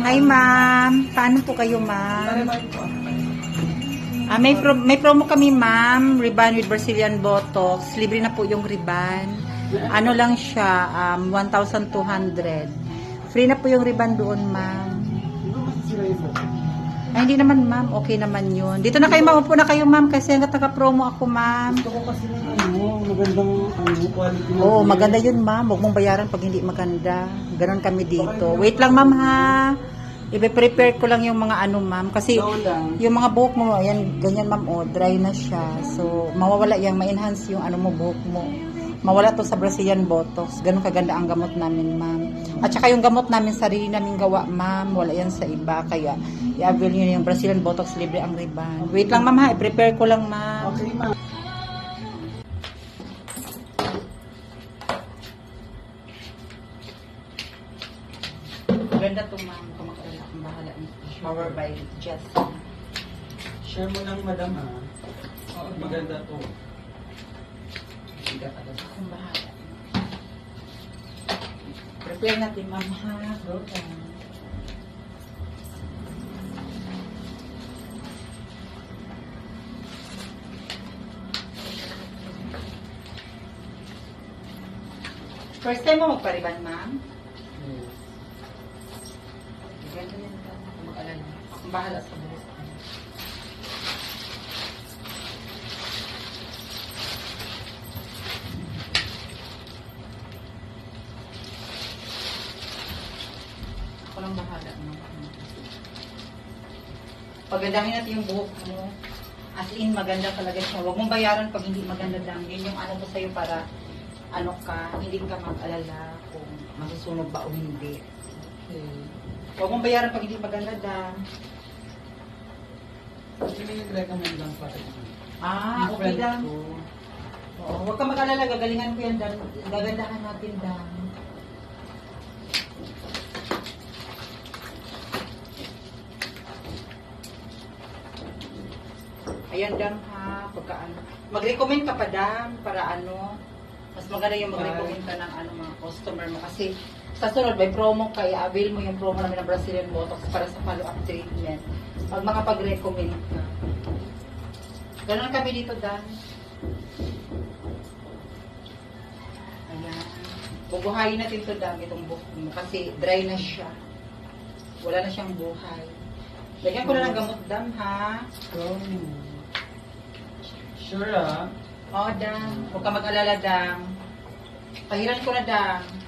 Hi, ma'am. Paano po kayo, ma'am? May promo kami, ma'am. Ribbon with Brazilian Botox. Libre na po yung ribbon. Ano lang siya, 1,200. Free na po yung ribbon doon, ma'am. Ay, hindi naman, ma'am. Okay naman yun. Dito na kayo, maupo na kayo, ma'am. Kasi hanggat naka-promo ako, ma'am. Gusto ko kasi ng magandang quality. Oo, maganda yun, ma'am. Huwag mong bayaran pag hindi maganda. Ganon kami dito. Wait lang, ma'am, ha. I-prepare ko lang yung mga ano, ma'am. Kasi yung mga buhok mo, ayan, ganyan, ma'am, oh, dry na siya. So, mawawala yung ma-enhance yung ano mo, buhok mo. Mawala to sa Brazilian Botox. Ganon kaganda ang gamot namin, ma'am. At saka yung gamot namin, sarili namin gawa, ma'am. Wala yan sa iba. Kaya, i-avail nyo yung Brazilian Botox, libre ang ribbon. Wait lang, ma'am, ha. I-prepare ko lang, ma'am. Okay, ma'am. Ganda to, ma'am. Kumakalala akong bahala. Shower by Jess. Share mo lang, madam, ha? Maganda to. Hindi ka akong bahala. Prepare natin, ma'am, ha. Go down. First time mo magpariban, ma'am? Ganda yan ka. Mag-alala. Akong bahala sa buhok. Ako lang bahala. Pagandahin natin yung buhok mo. As in, maganda talaga siya. Huwag mong bayaran pag hindi maganda lang. Yun yung ano ko sa'yo para ano ka, hindi ka mag-alala kung masusunog ba o hindi. Okay. Huwag mong bayaran pag hindi maganda lang. Hindi na nag-recommend lang pa rin. Okay lang. Oo, huwag ka mag-alala, gagalingan ko yan, Dan. Gagandahan natin, Dan. Ayan, Dan, ha. Pagka, ano. Mag-recommend ka pa, Dan, para ano, mas maganda yung mag-recommend ka ng ano, mga customer mo. Kasi sa sunod, may promo ka, i-avail mo yung promo namin ng Brazilian Botox para sa follow-up treatment. Pag makapag-recommend ka. Ganon kami dito, Dan. Ayan. Bubuhayin natin ito, Dan, itong buhok mo. Kasi dry na siya. Wala na siyang buhay. Lagyan ko na ng gamot, Dan, ha? Sure, ha? Oo, Dan. Huwag ka mag-alala, Dan. Pahiran ko na, Dan.